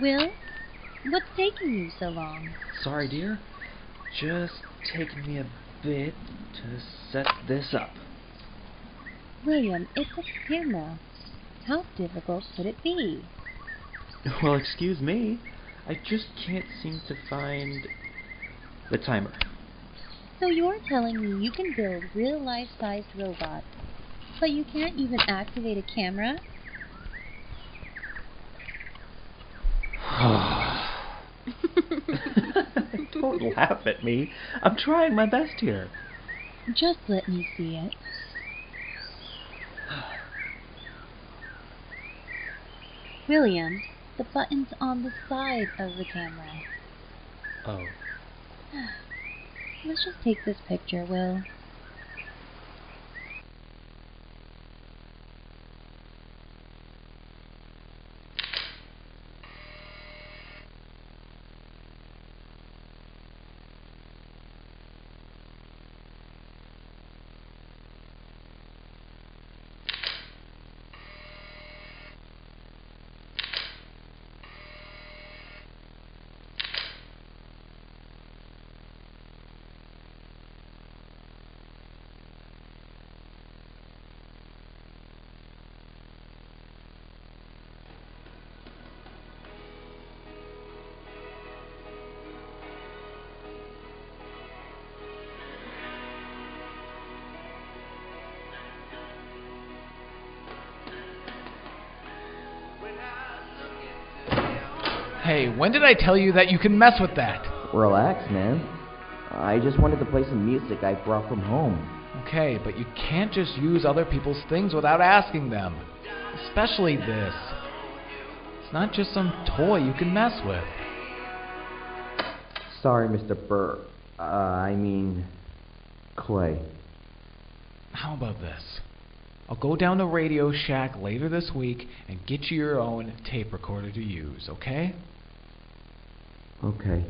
Will, what's taking you so long? Sorry, dear. Just taking me a bit to set this up. William, it's a camera. How difficult could it be? Well, excuse me. I just can't seem to find the timer. So you're telling me you can build real-life-sized robots, but you can't even activate a camera? Don't laugh at me. I'm trying my best here. Just let me see it. William, the button's on the side of the camera. Oh. Let's just take this picture, Will. Hey, when did I tell you that you can mess with that? Relax, man. I just wanted to play some music I brought from home. Okay, but you can't just use other people's things without asking them. Especially this. It's not just some toy you can mess with. Sorry, Mr. Burr. I mean... Clay. How about this? I'll go down to Radio Shack later this week and get you your own tape recorder to use, okay? Okay.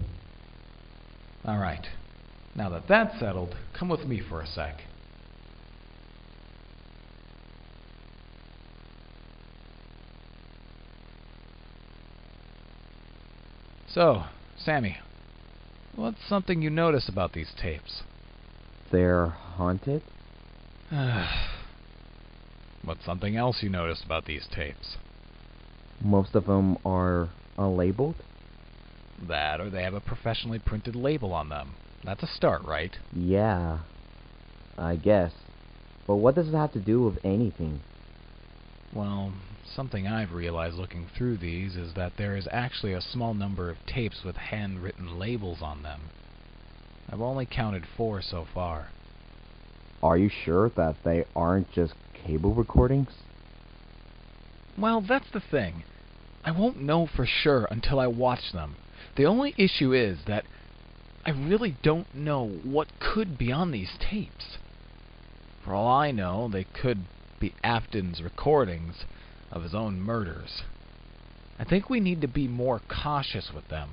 Alright. Now that that's settled, come with me for a sec. So, Sammy, what's something you notice about these tapes? They're haunted? What's something else you noticed about these tapes? Most of them are unlabeled? That, or they have a professionally printed label on them. That's a start, right? Yeah, I guess. But what does it have to do with anything? Well, something I've realized looking through these is that there is actually a small number of tapes with handwritten labels on them. I've only counted 4 so far. Are you sure that they aren't just cable recordings? Well, that's the thing. I won't know for sure until I watch them. The only issue is that I really don't know what could be on these tapes. For all I know, they could be Afton's recordings of his own murders. I think we need to be more cautious with them.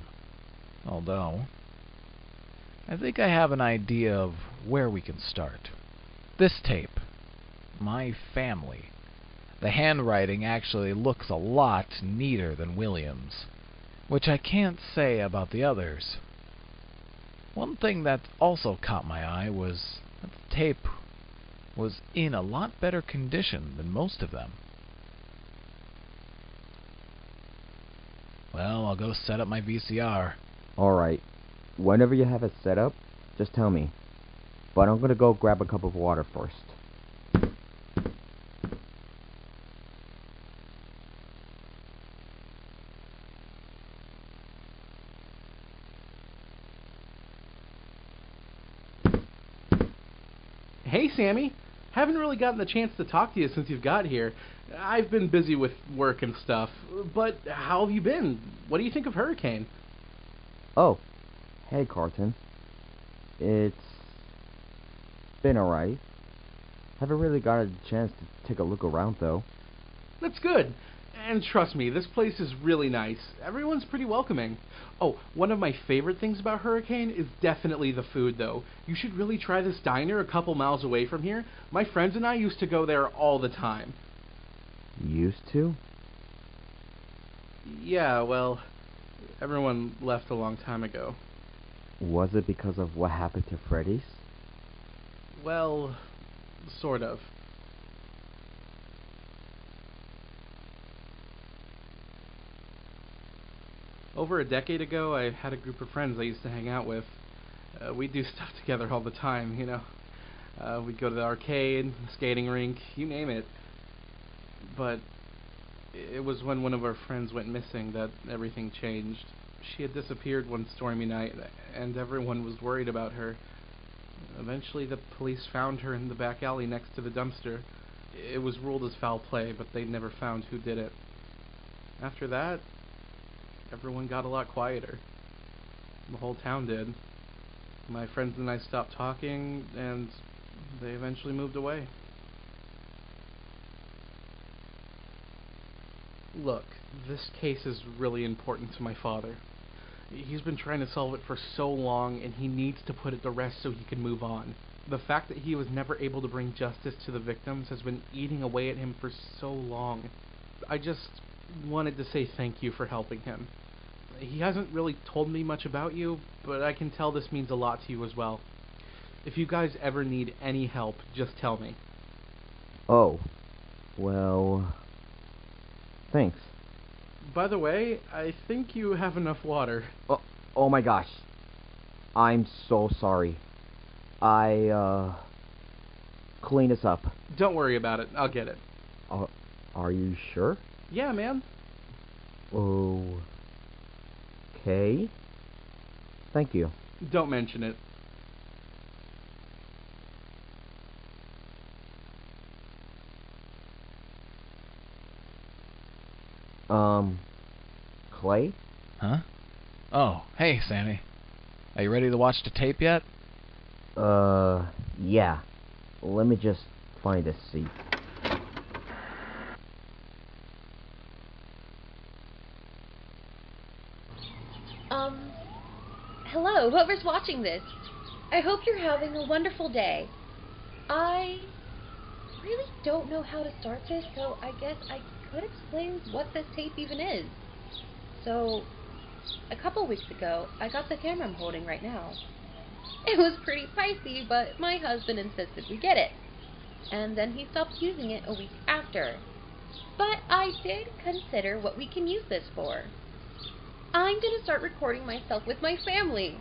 Although, I think I have an idea of where we can start. This tape. My family. The handwriting actually looks a lot neater than William's, which I can't say about the others. One thing that also caught my eye was that the tape was in a lot better condition than most of them. Well, I'll go set up my VCR. Alright. Whenever you have it set up, just tell me. But I'm gonna go grab a cup of water first. Hey, Sammy. Haven't really gotten the chance to talk to you since you've got here. I've been busy with work and stuff. But how have you been? What do you think of Hurricane? Oh. Hey, Carlton. It's been alright. Haven't really got a chance to take a look around, though. That's good. And trust me, this place is really nice. Everyone's pretty welcoming. Oh, one of my favorite things about Hurricane is definitely the food, though. You should really try this diner a couple miles away from here. My friends and I used to go there all the time. Used to? Yeah, well, Everyone left a long time ago. Was it because of what happened to Freddy's? Well, sort of. Over a decade ago, I had a group of friends I used to hang out with. We'd do stuff together all the time, you know. We'd go to the arcade, the skating rink, you name it. But it was when one of our friends went missing that everything changed. She had disappeared one stormy night, and everyone was worried about her. Eventually, the police found her in the back alley next to the dumpster. It was ruled as foul play, but they never found who did it. After that, everyone got a lot quieter. The whole town did. My friends and I stopped talking, and they eventually moved away. Look, this case is really important to my father. He's been trying to solve it for so long, and he needs to put it to rest so he can move on. The fact that he was never able to bring justice to the victims has been eating away at him for so long. I just wanted to say thank you for helping him. He hasn't really told me much about you, but I can tell this means a lot to you as well. If you guys ever need any help, just tell me. Oh, well, thanks. By the way, I think you have enough water. Oh my gosh. I'm so sorry. I clean this up. Don't worry about it. I'll get it. Are you sure? Yeah, man. Okay. Thank you. Don't mention it. Clay? Huh? Oh, hey, Sammy. Are you ready to watch the tape yet? Yeah. Let me just find a seat. Hello, whoever's watching this. I hope you're having a wonderful day. I really don't know how to start this, so I guess I could explain what this tape even is. So, a couple weeks ago, I got the camera I'm holding right now. It was pretty pricey, but my husband insisted we get it. And then he stopped using it a week after. But I did consider what we can use this for. I'm going to start recording myself with my family.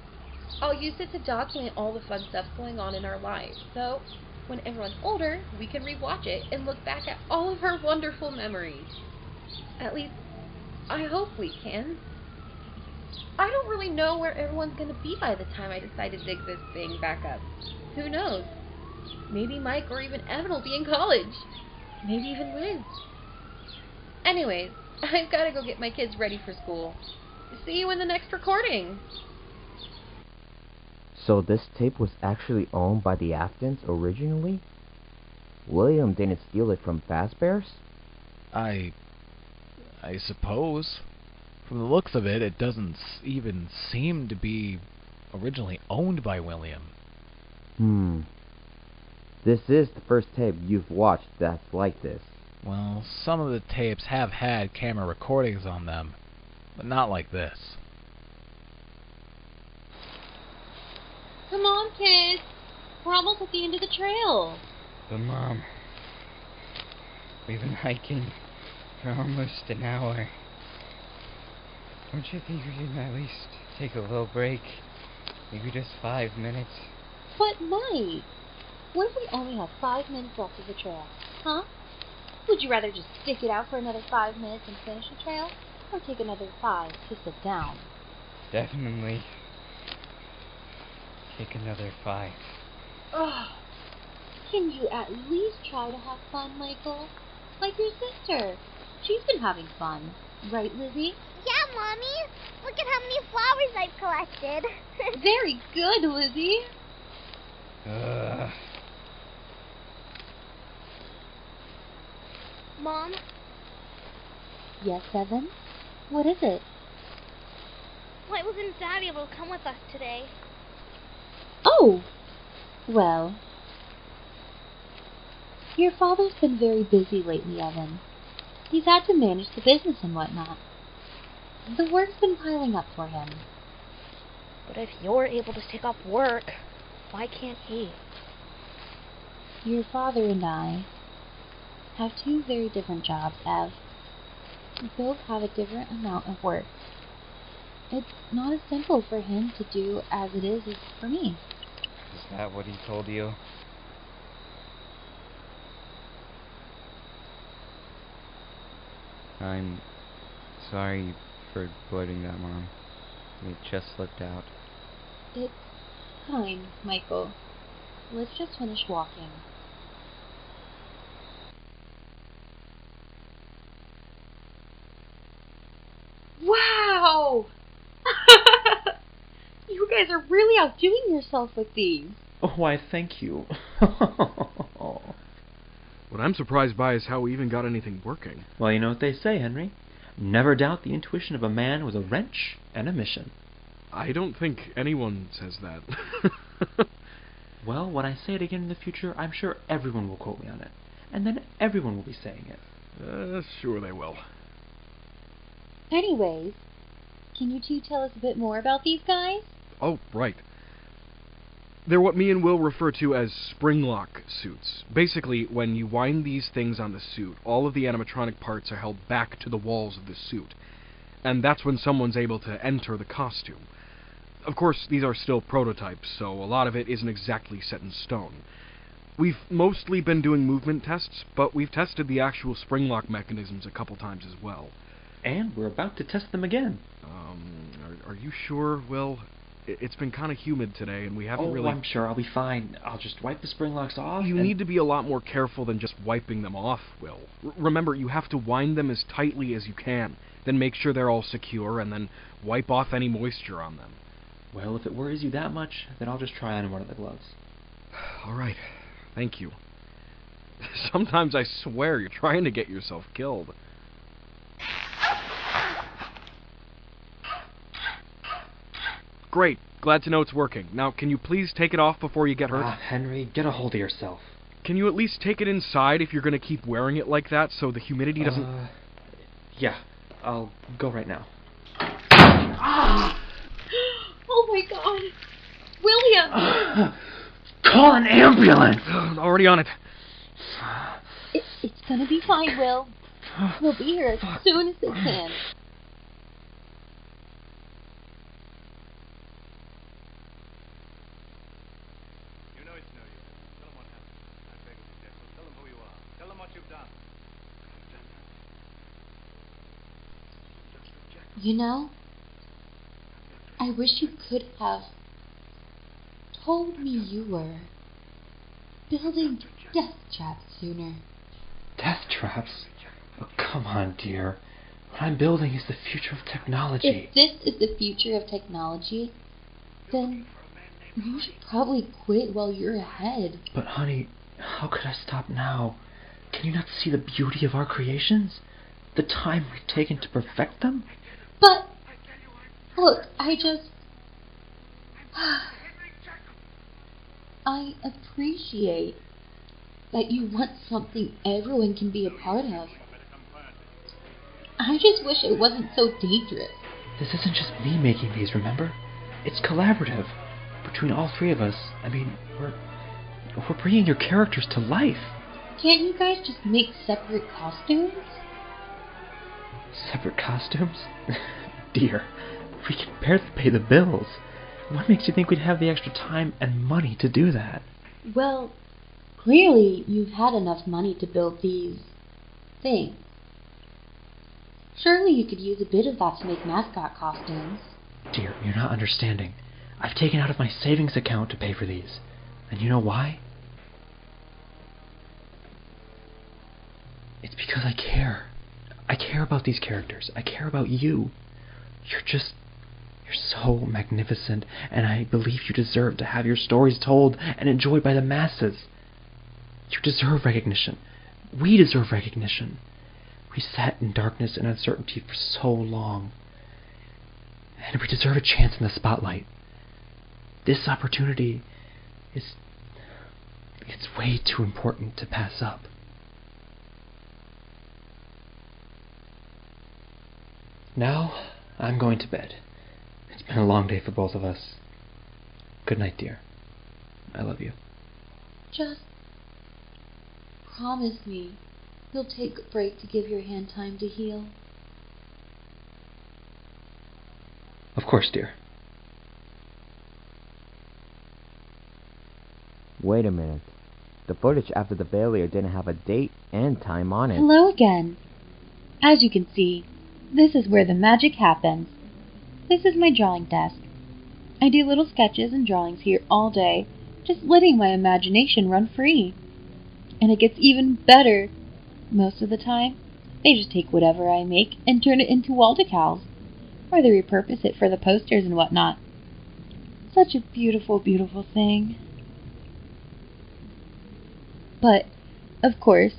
I'll use it to document all the fun stuff going on in our lives, so when everyone's older, we can rewatch it and look back at all of our wonderful memories. At least, I hope we can. I don't really know where everyone's going to be by the time I decide to dig this thing back up. Who knows? Maybe Mike or even Evan will be in college. Maybe even Liz. Anyways, I've got to go get my kids ready for school. See you in the next recording. So this tape was actually owned by the Aftons originally? William didn't steal it from Fazbear's? I suppose. From the looks of it, it doesn't even seem to be originally owned by William. This is the first tape you've watched that's like this. Well, some of the tapes have had camera recordings on them, but not like this. Come on, kids. We're almost at the end of the trail. But Mom, we've been hiking for almost an hour. Don't you think we should at least take a little break? Maybe just 5 minutes? But Mike, what if we only have 5 minutes left of the trail? Huh? Would you rather just stick it out for another 5 minutes and finish the trail, or take another 5 to sit down? Definitely take another 5. Ugh. Can you at least try to have fun, Michael? Like your sister. She's been having fun. Right, Lizzie? Yeah, Mommy. Look at how many flowers I've collected. Very good, Lizzie. Mom? Yes, Evan? What is it? Why wasn't Dad able to come with us today? Oh! Well, your father's been very busy lately, Evan. He's had to manage the business and whatnot. The work's been piling up for him. But if you're able to take off work, why can't he? Your father and I have two very different jobs, Ev. We both have a different amount of work. It's not as simple for him to do as it is for me. Is that what he told you? I'm sorry for avoiding that, Mom. It just slipped out. It's fine, Michael. Let's just finish walking. Wow! You guys are really outdoing yourself with these. Oh, why, thank you. What I'm surprised by is how we even got anything working. Well, you know what they say, Henry. Never doubt the intuition of a man with a wrench and a mission. I don't think anyone says that. Well, when I say it again in the future, I'm sure everyone will quote me on it. And then everyone will be saying it. Sure they will. Anyways, can you two tell us a bit more about these guys? Oh, right. They're what me and Will refer to as Springlock suits. Basically, when you wind these things on the suit, all of the animatronic parts are held back to the walls of the suit. And that's when someone's able to enter the costume. Of course, these are still prototypes, so a lot of it isn't exactly set in stone. We've mostly been doing movement tests, but we've tested the actual Springlock mechanisms a couple times as well. And we're about to test them again. Are you sure, Will? It's been kind of humid today, and we haven't really... Oh, I'm sure I'll be fine. I'll just wipe the spring locks off. You need to be a lot more careful than just wiping them off, Will. Remember, you have to wind them as tightly as you can, then make sure they're all secure, and then wipe off any moisture on them. Well, if it worries you that much, then I'll just try on one of the gloves. All right. Thank you. Sometimes I swear you're trying to get yourself killed. Great. Glad to know it's working. Now, can you please take it off before you get hurt? Henry, get a hold of yourself. Can you at least take it inside if you're going to keep wearing it like that so the humidity doesn't... Yeah. I'll go right now. Oh my god! William! Call an ambulance! Already on it. It's gonna be fine, Will. We'll be here as soon as they can. You know, I wish you could have told me you were building death traps sooner. Death traps? Oh, come on, dear. What I'm building is the future of technology. If this is the future of technology, then you should probably quit while you're ahead. But honey, how could I stop now? Can you not see the beauty of our creations? The time we've taken to perfect them? But, look, I appreciate that you want something everyone can be a part of. I just wish it wasn't so dangerous. This isn't just me making these, remember? It's collaborative. Between all three of us, I mean, we're bringing your characters to life. Can't you guys just make separate costumes? Separate costumes? Dear, we can barely pay the bills. What makes you think we'd have the extra time and money to do that? Well, clearly you've had enough money to build these things. Surely you could use a bit of that to make mascot costumes. Dear, you're not understanding. I've taken out of my savings account to pay for these. And you know why? It's because I care. I care about these characters. I care about you. You're so magnificent, and I believe you deserve to have your stories told and enjoyed by the masses. You deserve recognition. We deserve recognition. We sat in darkness and uncertainty for so long, and we deserve a chance in the spotlight. This opportunity it's way too important to pass up. Now, I'm going to bed. It's been a long day for both of us. Good night, dear. I love you. Just promise me you'll take a break to give your hand time to heal. Of course, dear. Wait a minute. The footage after the failure didn't have a date and time on it. Hello again. As you can see, this is where the magic happens. This is my drawing desk. I do little sketches and drawings here all day, just letting my imagination run free. And it gets even better. Most of the time, they just take whatever I make and turn it into wall decals, or they repurpose it for the posters and whatnot. Such a beautiful, beautiful thing. But, of course,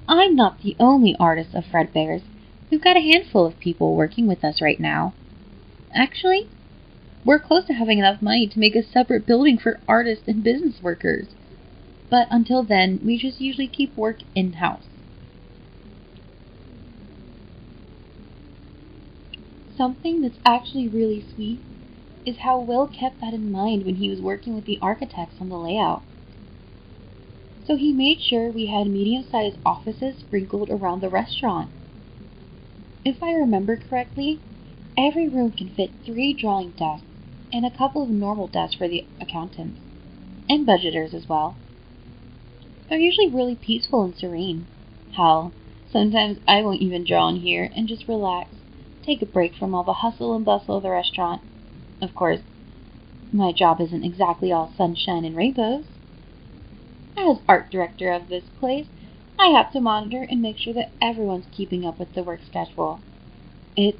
I'm not the only artist of Fredbear's. We've got a handful of people working with us right now. Actually, we're close to having enough money to make a separate building for artists and business workers. But until then, we just usually keep work in-house. Something that's actually really sweet is how Will kept that in mind when he was working with the architects on the layout. So he made sure we had medium-sized offices sprinkled around the restaurant. If I remember correctly, every room can fit 3 drawing desks and a couple of normal desks for the accountants, and budgeters as well. They're usually really peaceful and serene. Hell, sometimes I won't even draw in here and just relax, take a break from all the hustle and bustle of the restaurant. Of course, my job isn't exactly all sunshine and rainbows. As art director of this place, I have to monitor and make sure that everyone's keeping up with the work schedule. It's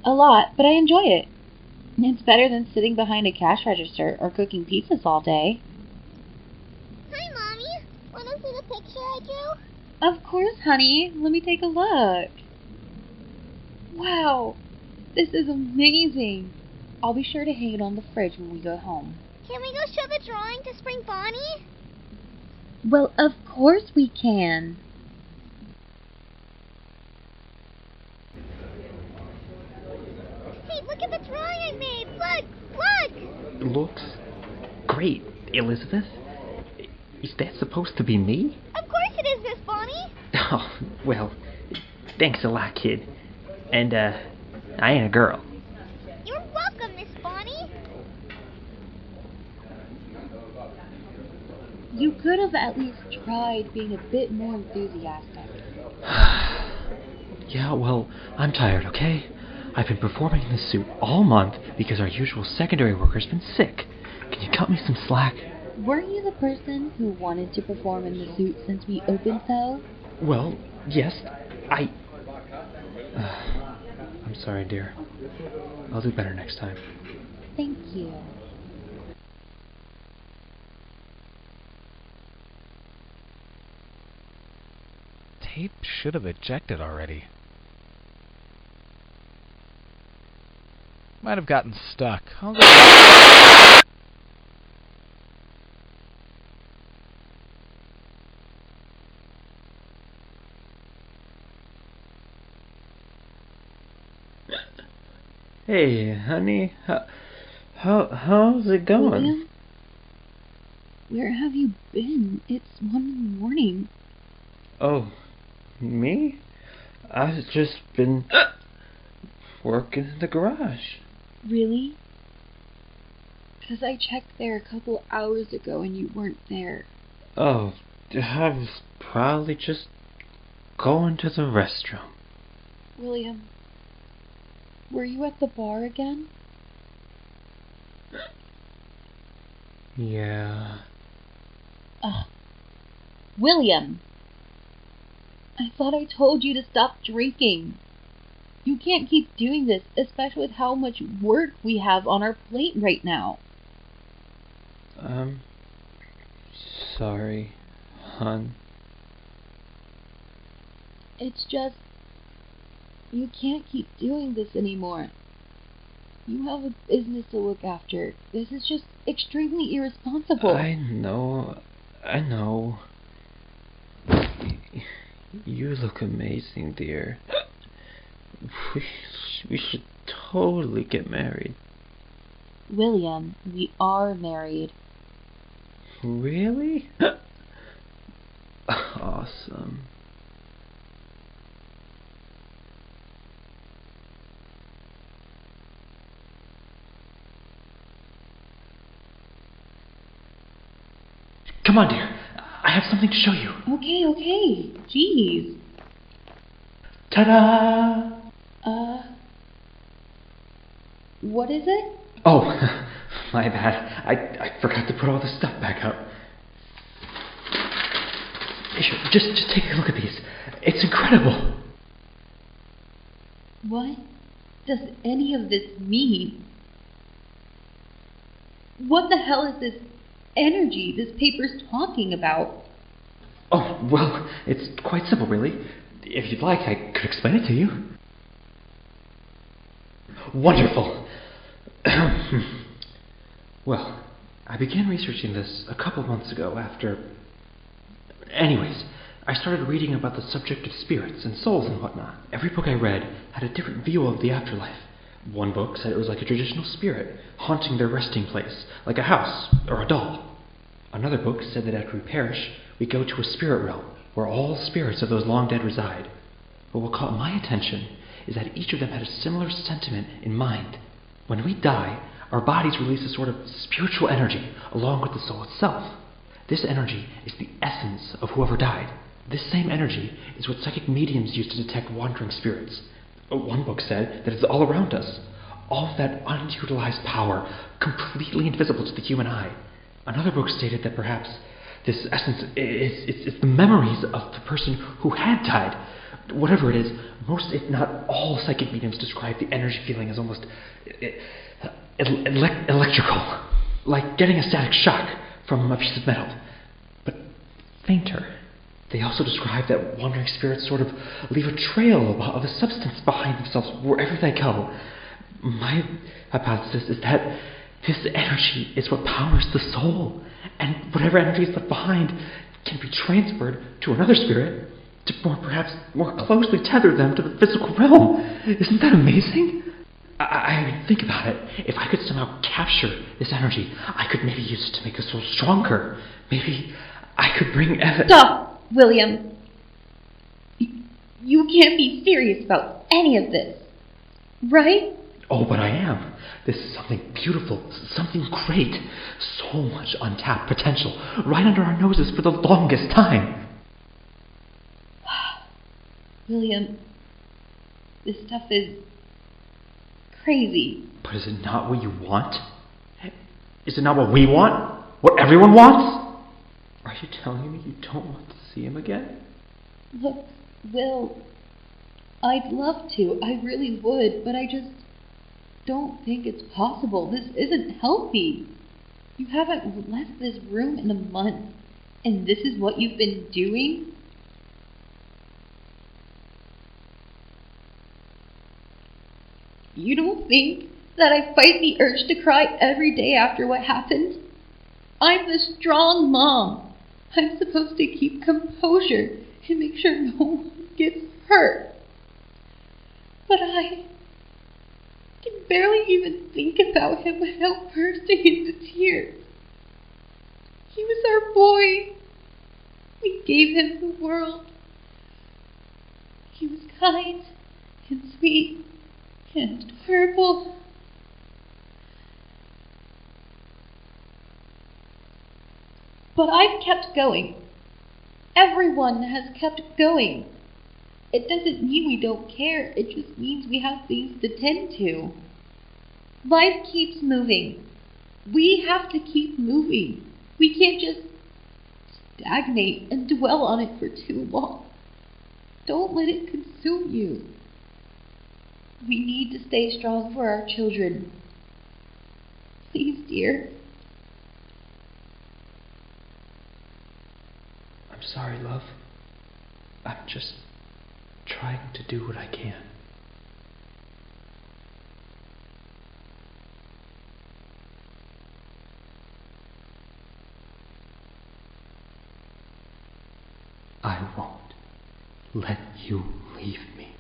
a lot, but I enjoy it. It's better than sitting behind a cash register or cooking pizzas all day. Hi, Mommy. Wanna see the picture I drew? Of course, honey. Let me take a look. Wow, this is amazing. I'll be sure to hang it on the fridge when we go home. Can we go show the drawing to Spring Bonnie? Well, of course we can. Hey, look at the drawing I made. Look! Looks great, Elizabeth. Is that supposed to be me? Of course it is, Miss Bonnie. Oh, well, thanks a lot, kid. And, I ain't a girl. You're welcome, Miss Bonnie. You could have at least tried being a bit more enthusiastic. Yeah, well, I'm tired, okay? I've been performing in this suit all month because our usual secondary worker's been sick. Can you cut me some slack? Weren't you the person who wanted to perform in the suit since we opened, though? Well, yes, I'm sorry, dear. I'll do better next time. Thank you. Tape should have ejected already. Might have gotten stuck. I'll go. Hey, honey, how's it going? William? Where have you been? It's 1 in the morning. Oh, me? I've just been working in the garage. Really? Because I checked there a couple hours ago and you weren't there. Oh, I was probably just going to the restroom. William, were you at the bar again? Yeah. Ugh. William! I thought I told you to stop drinking. You can't keep doing this, especially with how much work we have on our plate right now. Sorry, hon. It's just, you can't keep doing this anymore. You have a business to look after. This is just extremely irresponsible. I know. You look amazing, dear. We should totally get married. William, we are married. Really? Awesome. Come on, dear. I have something to show you. Okay. Jeez. Ta-da! What is it? Oh, my bad. I forgot to put all the stuff back up. Here, just take a look at these. It's incredible. What does any of this mean? What the hell is this energy this paper's talking about? Oh, well, it's quite simple, really. If you'd like, I could explain it to you. Wonderful. Well, I began researching this a couple months ago after... Anyways, I started reading about the subject of spirits and souls and whatnot. Every book I read had a different view of the afterlife. One book said it was like a traditional spirit, haunting their resting place, like a house or a doll. Another book said that after we perish, we go to a spirit realm, where all spirits of those long dead reside. But what caught my attention is that each of them had a similar sentiment in mind. When we die, our bodies release a sort of spiritual energy along with the soul itself. This energy is the essence of whoever died. This same energy is what psychic mediums use to detect wandering spirits. One book said that it's all around us. All of that unutilized power, completely invisible to the human eye. Another book stated that perhaps this essence is the memories of the person who had died. Whatever it is, most, if not all, psychic mediums describe the energy feeling as almost electrical, like getting a static shock from a piece of metal, but fainter. They also describe that wandering spirits sort of leave a trail of a substance behind themselves wherever they go. My hypothesis is that this energy is what powers the soul, and whatever energy is left behind can be transferred to another spirit to perhaps more closely tether them to the physical realm. Isn't that amazing? I mean, think about it. If I could somehow capture this energy, I could maybe use it to make the soul stronger. Maybe I could bring evidence. Stop, William. You can't be serious about any of this, right? Oh, but I am. This is something beautiful, something great. So much untapped potential right under our noses for the longest time. William, this stuff is crazy. But is it not what you want? Is it not what we want? What everyone wants? Are you telling me you don't want to see him again? Look, Will, I'd love to. I really would, but I just don't think it's possible. This isn't healthy. You haven't left this room in a month, and this is what you've been doing? You don't think that I fight the urge to cry every day after what happened? I'm the strong mom. I'm supposed to keep composure and make sure no one gets hurt. But I can barely even think about him without bursting into tears. He was our boy. We gave him the world. He was kind and sweet and adorable. But I've kept going. Everyone has kept going. It doesn't mean we don't care. It just means we have things to tend to. Life keeps moving. We have to keep moving. We can't just stagnate and dwell on it for too long. Don't let it consume you. We need to stay strong for our children. Please, dear. I'm sorry, love. I'm just trying to do what I can. I won't let you leave me.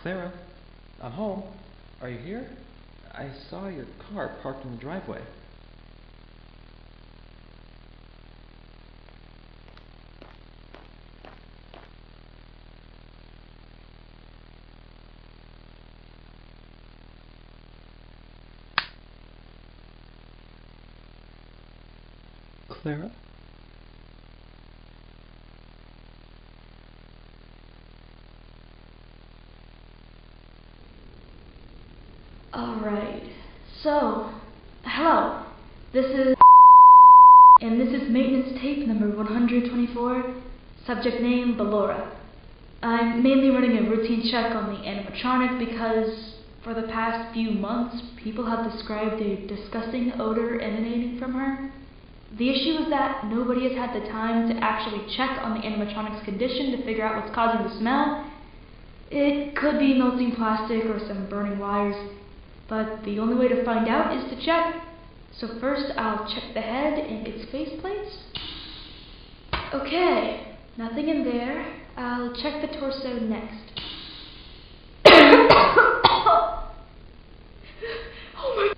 Clara, I'm home. Are you here? I saw your car parked in the driveway. Clara? Alright, so, hello, this is and this is maintenance tape number 124, subject name Ballora. I'm mainly running a routine check on the animatronic because for the past few months people have described a disgusting odor emanating from her. The issue is that nobody has had the time to actually check on the animatronic's condition to figure out what's causing the smell. It could be melting plastic or some burning wires, but the only way to find out is to check. So first I'll check the head and its faceplates. Okay, nothing in there. I'll check the torso next. Oh my.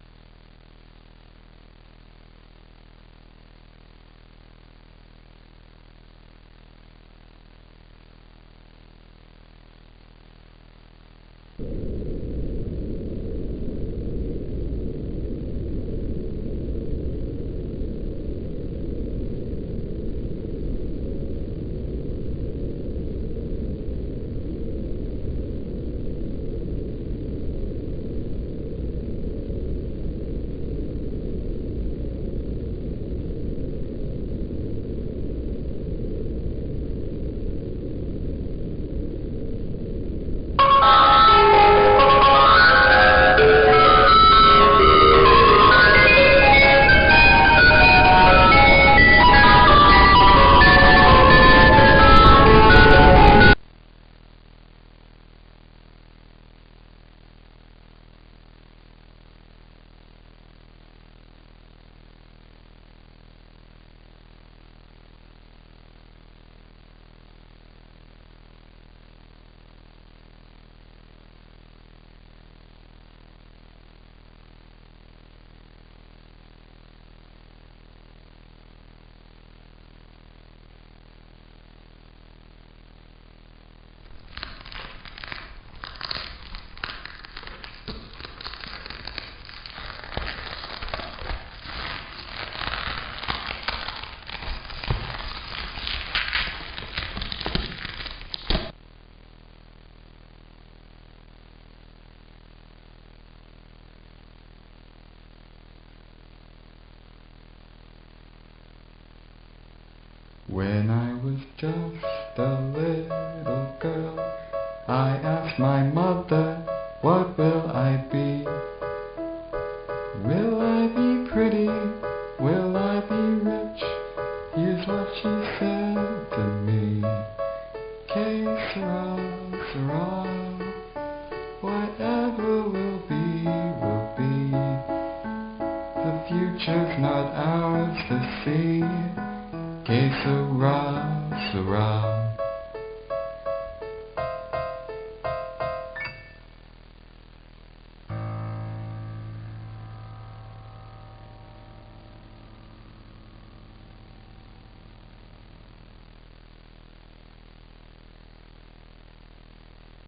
When I was just a little girl, I asked my mother, what will I be? Will I be pretty? Will I be rich? Here's what she said to me. Que sera, sera. Whatever will be, will be. The future's not ours to see. Que sera, sera.